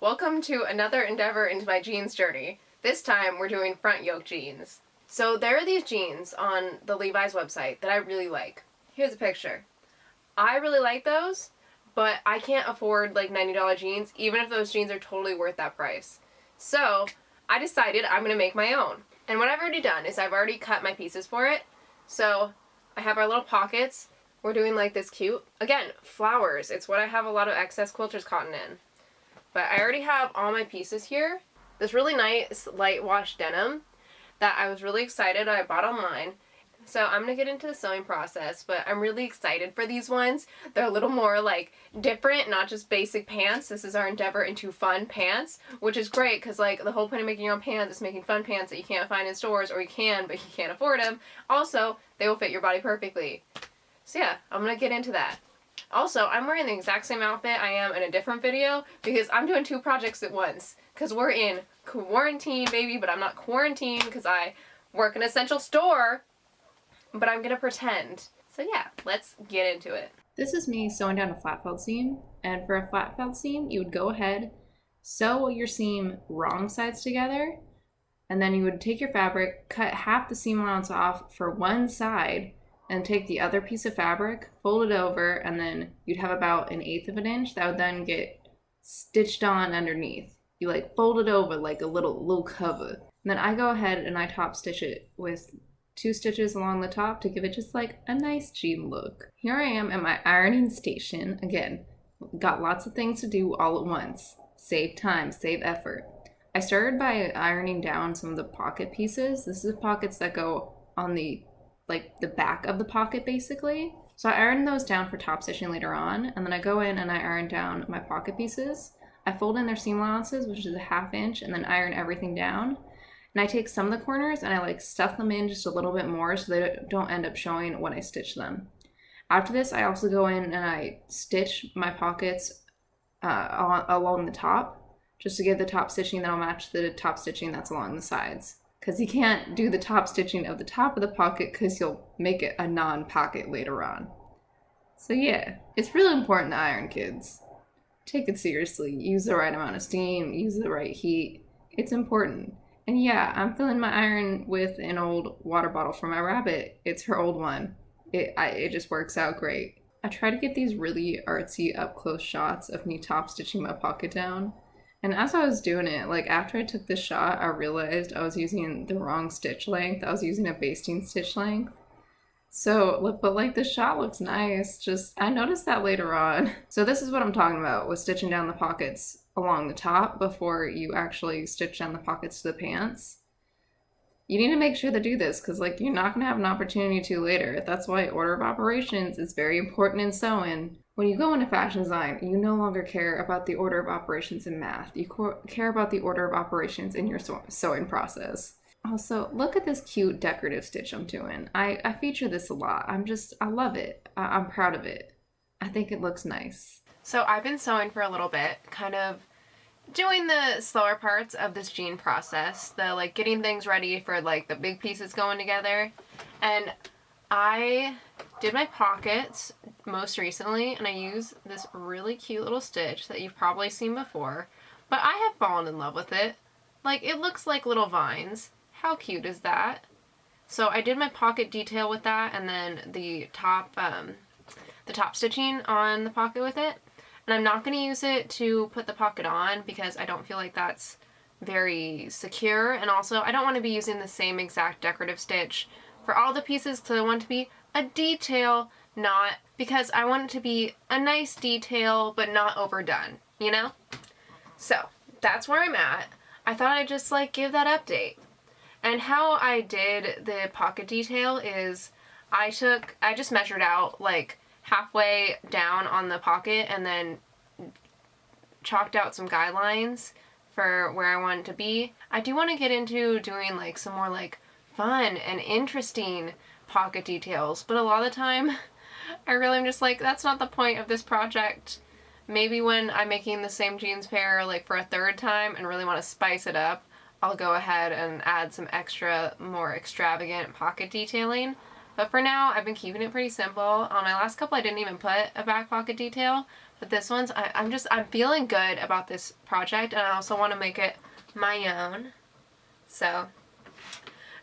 Welcome to another endeavor into my jeans journey. This time we're doing front yoke jeans. So there are these jeans on the Levi's website that I really like. Here's a picture. I really like those, but I can't afford like $90 jeans, even if those jeans are totally worth that price. So I decided I'm going to make my own. And what I've already done is I've already cut my pieces for it. So I have our little pockets. We're doing like this cute, again, flowers. It's what I have a lot of excess quilter's cotton in. But I already have all my pieces here. This really nice light wash denim that I was really excited I bought online. So I'm going to get into the sewing process, but I'm really excited for these ones. They're a little more like different, not just basic pants. This is our endeavor into fun pants, which is great because like the whole point of making your own pants is making fun pants that you can't find in stores, or you can, but you can't afford them. Also, they will fit your body perfectly. So yeah, I'm going to get into that. Also, I'm wearing the exact same outfit I am in a different video because I'm doing two projects at once because we're in quarantine, baby, but I'm not quarantined because I work in an essential store, but I'm going to pretend. So yeah, let's get into it. This is me sewing down a flat felt seam, and for a flat felt seam, you would go ahead, sew your seam wrong sides together, and then you would take your fabric, cut half the seam allowance off for one side, and take the other piece of fabric, fold it over, and then you'd have about 1/8 of an inch that would then get stitched on underneath. You like fold it over like a little cover. And then I go ahead and I top stitch it with 2 stitches along the top to give it just like a nice jean look. Here I am at my ironing station. Again, got lots of things to do all at once. Save time, save effort. I started by ironing down some of the pocket pieces. This is the pockets that go on the back of the pocket basically. So I iron those down for top stitching later on, and then I go in and I iron down my pocket pieces. I fold in their seam allowances, which is a 1/2 inch, and then iron everything down. And I take some of the corners and I like stuff them in just a little bit more so they don't end up showing when I stitch them. After this, I also go in and I stitch my pockets along the top, just to give the top stitching that'll match the top stitching that's along the sides. Because you can't do the top stitching of the top of the pocket because you'll make it a non-pocket later on. So yeah, it's really important to iron, kids. Take it seriously. Use the right amount of steam. Use the right heat. It's important. And yeah, I'm filling my iron with an old water bottle from my rabbit. It's her old one. It just works out great. I try to get these really artsy up-close shots of me top stitching my pocket down. And as I was doing it, like after I took this shot, I realized I was using the wrong stitch length. I was using a basting stitch length. So, but like the shot looks nice. I noticed that later on. So this is what I'm talking about with stitching down the pockets along the top before you actually stitch down the pockets to the pants. You need to make sure to do this because like you're not going to have an opportunity to later. That's why order of operations is very important in sewing. When you go into fashion design, you no longer care about the order of operations in math. You care about the order of operations in your sewing process. Also, look at this cute decorative stitch I'm doing. I feature this a lot. I love it. I'm proud of it. I think it looks nice. So I've been sewing for a little bit, kind of doing the slower parts of this jean process, the like getting things ready for like the big pieces going together. And I did my pockets most recently, and I use this really cute little stitch that you've probably seen before, but I have fallen in love with it. Like, it looks like little vines. How cute is that? So I did my pocket detail with that, and then the top stitching on the pocket with it. And I'm not going to use it to put the pocket on because I don't feel like that's very secure, and also I don't want to be using the same exact decorative stitch for all the pieces because I want it to be a detail, not because I want it to be a nice detail but not overdone, you know? So that's where I'm at. I thought I'd just like give that update. And how I did the pocket detail is I just measured out like halfway down on the pocket and then chalked out some guidelines for where I want it to be. I do want to get into doing like some more like fun and interesting pocket details, but a lot of the time I really am just like, that's not the point of this project. Maybe when I'm making the same jeans pair like for a 3rd time and really want to spice it up, I'll go ahead and add some extra, more extravagant pocket detailing. But for now, I've been keeping it pretty simple. On my last couple, I didn't even put a back pocket detail, But this one's, I'm feeling good about this project, and I also want to make it my own. So, and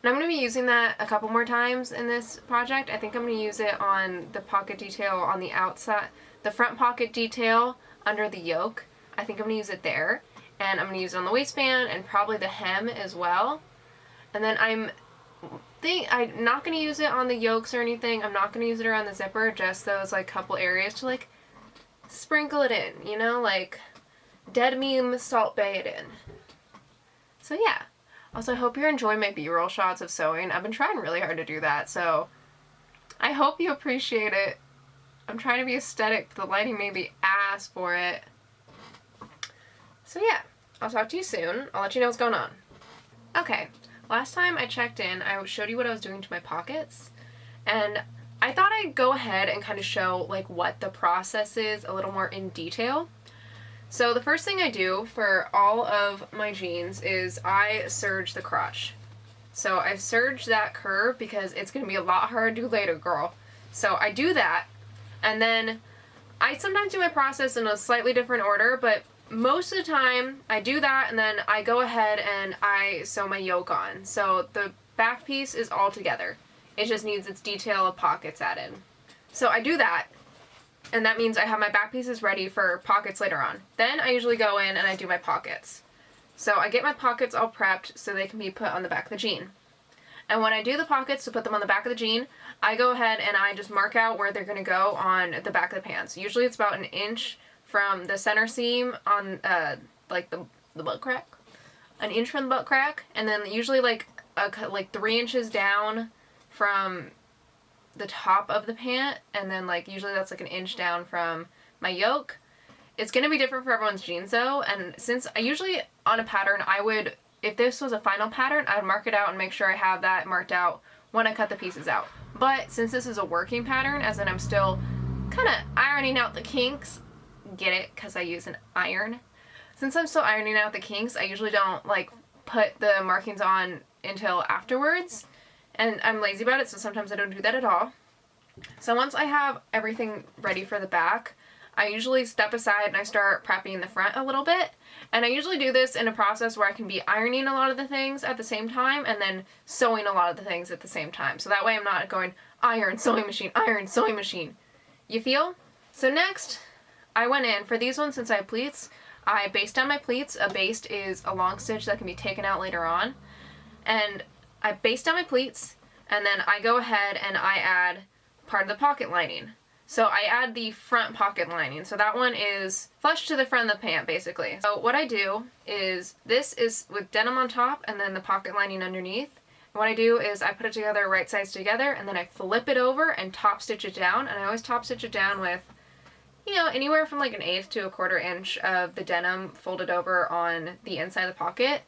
I'm going to be using that a couple more times in this project. I think I'm going to use it on the pocket detail on the outside, the front pocket detail under the yoke. I think I'm going to use it there. And I'm going to use it on the waistband and probably the hem as well. And then I'm not going to use it on the yokes or anything. I'm not going to use it around the zipper, just those like couple areas to like sprinkle it in, you know, like dead meme Salt Bae it in. So yeah. Also, I hope you're enjoying my B-roll shots of sewing. I've been trying really hard to do that, so I hope you appreciate it. I'm trying to be aesthetic, but the lighting may be ass for it. So yeah, I'll talk to you soon. I'll let you know what's going on. Okay, last time I checked in, I showed you what I was doing to my pockets, and I thought I'd go ahead and kind of show like what the process is a little more in detail. So the first thing I do for all of my jeans is I serge the crotch. So I serge that curve because it's going to be a lot harder to do later, girl. So I do that, and then I sometimes do my process in a slightly different order, but most of the time I do that, and then I go ahead and I sew my yoke on. So the back piece is all together. It just needs its detail of pockets added. So I do that, and that means I have my back pieces ready for pockets later on. Then I usually go in and I do my pockets. So I get my pockets all prepped so they can be put on the back of the jean. And when I do the pockets to put them on the back of the jean, I go ahead and I just mark out where they're going to go on the back of the pants. Usually it's about an inch from the center seam on like the butt crack. An inch from the butt crack, and then usually like 3 inches down from the top of the pant, and then like usually that's like an inch down from my yoke. It's going to be different for everyone's jeans though, and since I usually on a pattern, I would, if this was a final pattern, I would mark it out and make sure I have that marked out when I cut the pieces out. But since this is a working pattern, as in I'm still kind of ironing out the kinks, get it, because I use an iron. Since I'm still ironing out the kinks, I usually don't like put the markings on until afterwards, and I'm lazy about it, so sometimes I don't do that at all. So once I have everything ready for the back, I usually step aside and I start prepping the front a little bit, and I usually do this in a process where I can be ironing a lot of the things at the same time and then sewing a lot of the things at the same time, so that way I'm not going iron, sewing machine. You feel? So next, I went in, for these ones since I have pleats, I basted down my pleats. A baste is a long stitch that can be taken out later on. And I baste down my pleats, and then I go ahead and I add part of the pocket lining. So I add the front pocket lining. So that one is flush to the front of the pant, basically. So what I do is, this is with denim on top and then the pocket lining underneath. And what I do is I put it together right sides together, and then I flip it over and top stitch it down. And I always top stitch it down with, you know, anywhere from like 1/8 to 1/4 inch of the denim folded over on the inside of the pocket.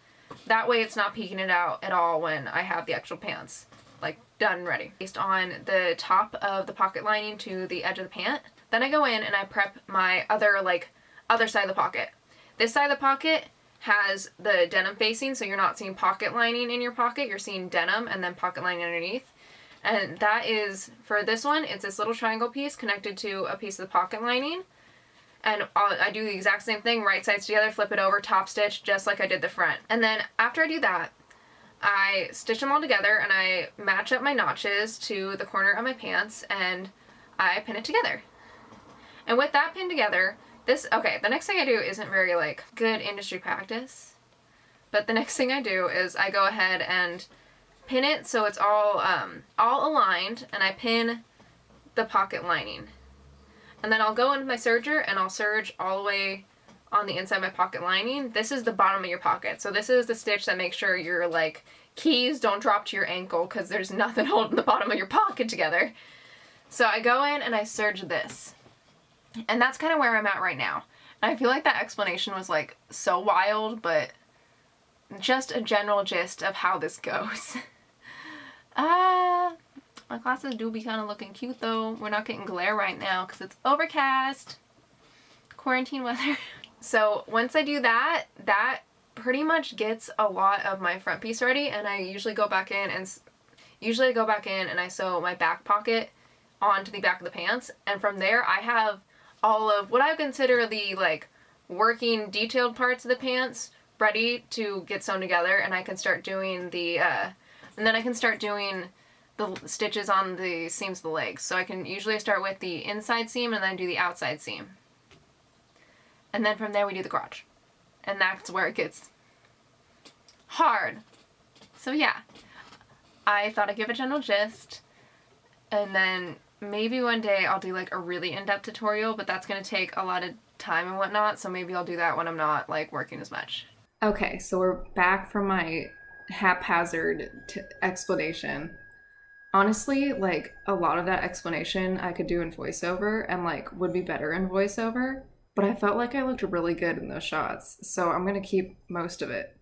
That way it's not peeking it out at all when I have the actual pants, like, done and ready. Based on the top of the pocket lining to the edge of the pant. Then I go in and I prep my other side of the pocket. This side of the pocket has the denim facing, so you're not seeing pocket lining in your pocket, you're seeing denim and then pocket lining underneath. And that is, for this one, it's this little triangle piece connected to a piece of the pocket lining. And I do the exact same thing, right sides together, flip it over, top stitch, just like I did the front. And then after I do that, I stitch them all together and I match up my notches to the corner of my pants and I pin it together. And with that pinned together, the next thing I do isn't very like good industry practice, but the next thing I do is I go ahead and pin it so it's all aligned, and I pin the pocket lining. And then I'll go into my serger and I'll serge all the way on the inside of my pocket lining. This is the bottom of your pocket. So this is the stitch that makes sure your like keys don't drop to your ankle, because there's nothing holding the bottom of your pocket together. So I go in and I serge this. And that's kind of where I'm at right now. And I feel like that explanation was like so wild, but just a general gist of how this goes. My glasses do be kind of looking cute though. We're not getting glare right now because it's overcast. Quarantine weather. So once I do that, that pretty much gets a lot of my front piece ready, and I usually go back in and I sew my back pocket onto the back of the pants, and from there I have all of what I consider the like working detailed parts of the pants ready to get sewn together, and I can start doing the and then I can start doing the stitches on the seams of the legs. So I can usually start with the inside seam and then do the outside seam. And then from there we do the crotch. And that's where it gets hard. So yeah, I thought I'd give a general gist, and then maybe one day I'll do like a really in-depth tutorial, but that's gonna take a lot of time and whatnot, so maybe I'll do that when I'm not like working as much. Okay, so we're back from my haphazard explanation. Honestly, like, a lot of that explanation I could do in voiceover and, like, would be better in voiceover, but I felt like I looked really good in those shots, so I'm gonna keep most of it.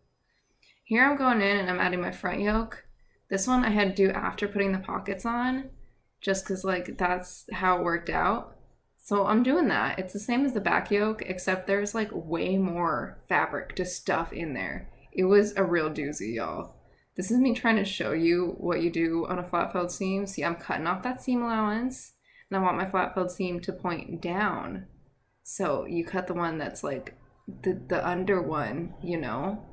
Here I'm going in and I'm adding my front yoke. This one I had to do after putting the pockets on, just because, like, that's how it worked out. So I'm doing that. It's the same as the back yoke, except there's, like, way more fabric to stuff in there. It was a real doozy, y'all. This is me trying to show you what you do on a flat felled seam. See, I'm cutting off that seam allowance, and I want my flat felled seam to point down. So you cut the one that's like the under one, you know?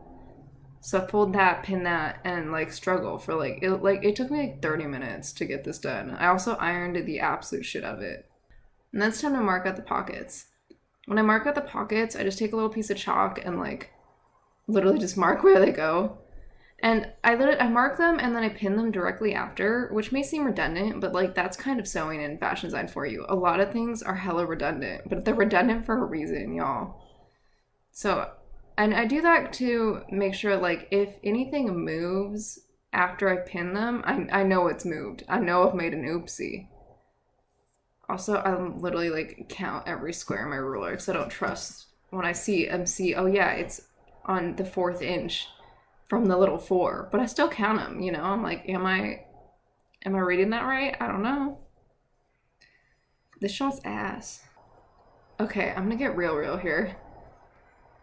So fold that, pin that, and like struggle for it took me like 30 minutes to get this done. I also ironed the absolute shit out of it. And then it's time to mark out the pockets. When I mark out the pockets, I just take a little piece of chalk and like literally just mark where they go. And I mark them and then I pin them directly after, which may seem redundant, but like that's kind of sewing and fashion design for you. A lot of things are hella redundant, but they're redundant for a reason, y'all. So, and I do that to make sure like if anything moves after I've pinned them, I know it's moved. I know I've made an oopsie. Also, I literally like count every square in my ruler because I don't trust when I see oh yeah, it's on the 4th inch from the little 4, but I still count them, you know? I'm like, am I reading that right? I don't know. This shot's ass. Okay, I'm gonna get real here.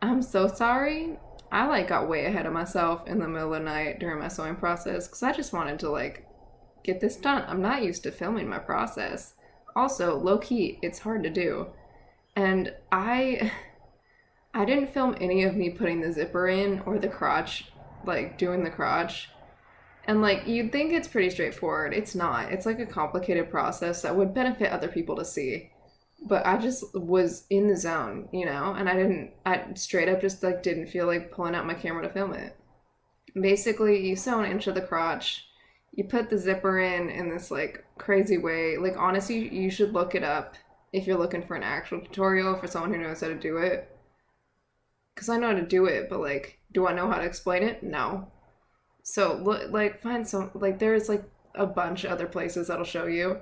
I'm so sorry. I like got way ahead of myself in the middle of the night during my sewing process because I just wanted to like get this done. I'm not used to filming my process. Also, low-key, it's hard to do. And I didn't film any of me putting the zipper in or the crotch, like doing the crotch. And like you'd think it's pretty straightforward. It's not. It's like a complicated process that would benefit other people to see. But I just was in the zone, you know, and I straight up just like didn't feel like pulling out my camera to film it. Basically, you sew an inch of the crotch, you put the zipper in this like crazy way. Like honestly, you should look it up if you're looking for an actual tutorial for someone who knows how to do it. Because I know how to do it, but like, do I know how to explain it? No. So like find some, like there's like a bunch of other places that'll show you.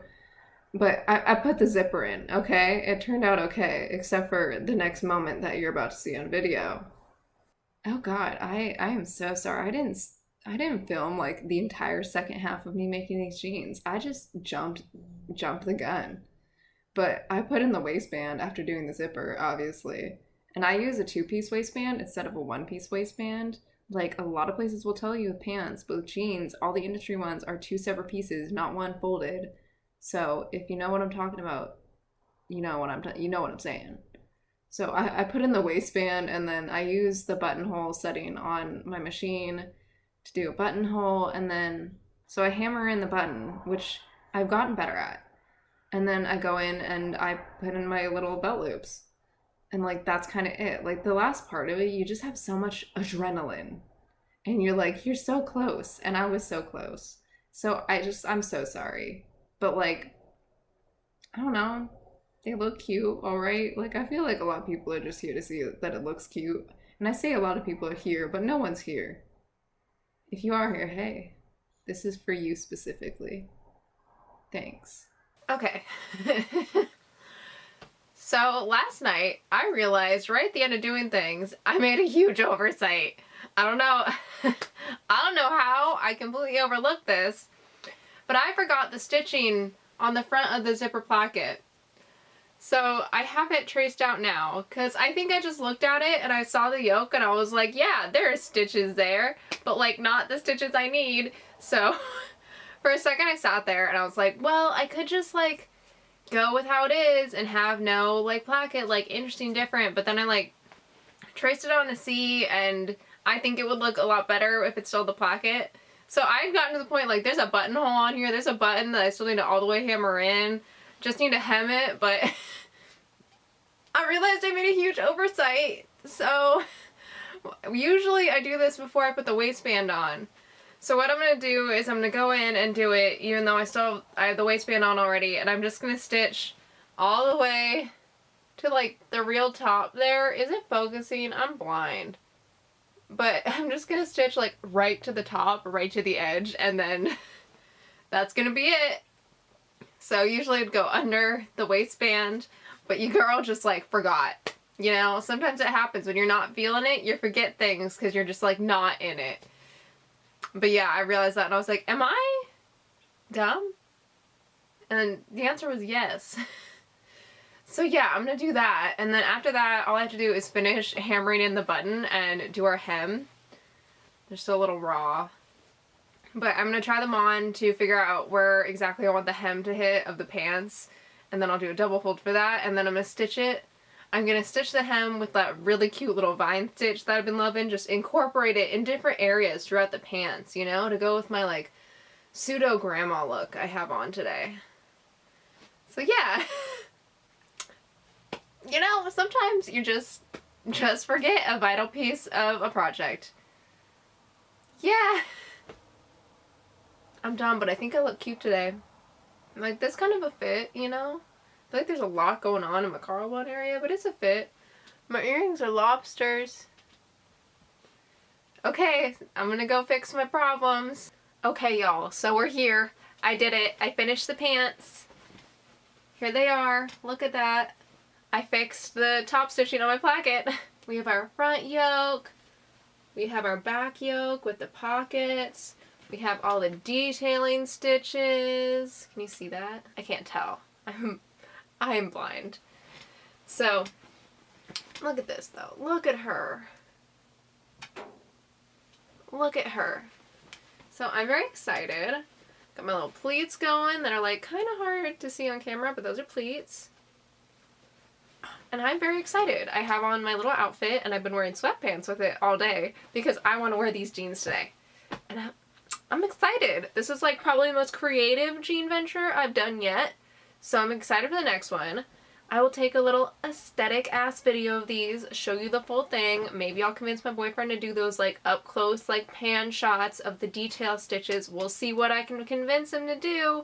But I put the zipper in, okay? It turned out okay, except for the next moment that you're about to see on video. Oh god, I am so sorry. I didn't film like the entire second half of me making these jeans. I just jumped the gun. But I put in the waistband after doing the zipper, obviously. And I use a 2-piece waistband instead of a 1-piece waistband. Like a lot of places will tell you with pants, but with jeans, all the industry ones are 2 separate pieces, not one folded. So if you know what I'm talking about, you know what I'm saying. So I put in the waistband and then I use the buttonhole setting on my machine to do a buttonhole, and then so I hammer in the button, which I've gotten better at. And then I go in and I put in my little belt loops. And like that's kind of it. Like the last part of it, you just have so much adrenaline. And you're like, you're so close. And I was so close. So I'm so sorry. But like, I don't know, they look cute, all right? Like, I feel like a lot of people are just here to see that it looks cute. And I say a lot of people are here, but no one's here. If you are here, hey, this is for you specifically. Thanks. Okay. So last night, I realized right at the end of doing things, I made a huge oversight. I don't know how I completely overlooked this. But I forgot the stitching on the front of the zipper placket. So I have it traced out now because I think I just looked at it and I saw the yoke and I was like, yeah, there are stitches there, but like not the stitches I need. So for a second I sat there and I was like, well, I could just like go with how it is and have no like placket, like interesting, different. But then I like traced it on a C, and I think it would look a lot better if it's still the placket. So I've gotten to the point like there's a buttonhole on here, there's a button that I still need to all the way hammer in. Just need to hem it, but I realized I made a huge oversight. So usually I do this before I put the waistband on. So what I'm going to do is I'm going to go in and do it even though I have the waistband on already, and I'm just going to stitch all the way to like the real top there. Is it focusing? I'm blind. But I'm just going to stitch like right to the top, right to the edge, and then that's going to be it. So usually I'd go under the waistband, but you girl just like forgot. You know, sometimes it happens when you're not feeling it, you forget things because you're just like not in it. But yeah, I realized that and I was like, am I dumb? And the answer was yes. So yeah, I'm gonna do that, and then after that all I have to do is finish hammering in the button and do our hem. They're still a little raw. But I'm gonna try them on to figure out where exactly I want the hem to hit of the pants, and then I'll do a double fold for that, and then I'm gonna stitch it. I'm gonna stitch the hem with that really cute little vine stitch that I've been loving, just incorporate it in different areas throughout the pants, you know, to go with my like pseudo grandma look I have on today. So yeah. You know, sometimes you just forget a vital piece of a project. Yeah. I'm done, but I think I look cute today. Like, this kind of a fit, you know? I feel like there's a lot going on in my collarbone area, but it's a fit. My earrings are lobsters. Okay, I'm gonna go fix my problems. Okay, y'all, so we're here. I did it. I finished the pants. Here they are. Look at that. I fixed the top stitching on my placket. We have our front yoke. We have our back yoke with the pockets. We have all the detailing stitches. Can you see that? I can't tell. I'm blind. So, look at this though. Look at her. Look at her. So I'm very excited. Got my little pleats going that are like kind of hard to see on camera, but those are pleats. And I'm very excited. I have on my little outfit and I've been wearing sweatpants with it all day because I want to wear these jeans today. And I'm excited. This is like probably the most creative jean venture I've done yet. So I'm excited for the next one. I will take a little aesthetic ass video of these, show you the full thing. Maybe I'll convince my boyfriend to do those like up close like pan shots of the detail stitches. We'll see what I can convince him to do.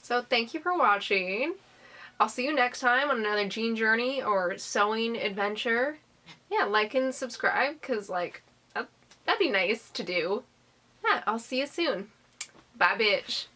So thank you for watching. I'll see you next time on another jean journey or sewing adventure. Yeah, like and subscribe, because like that'd be nice to do. Yeah, I'll see you soon. Bye, bitch.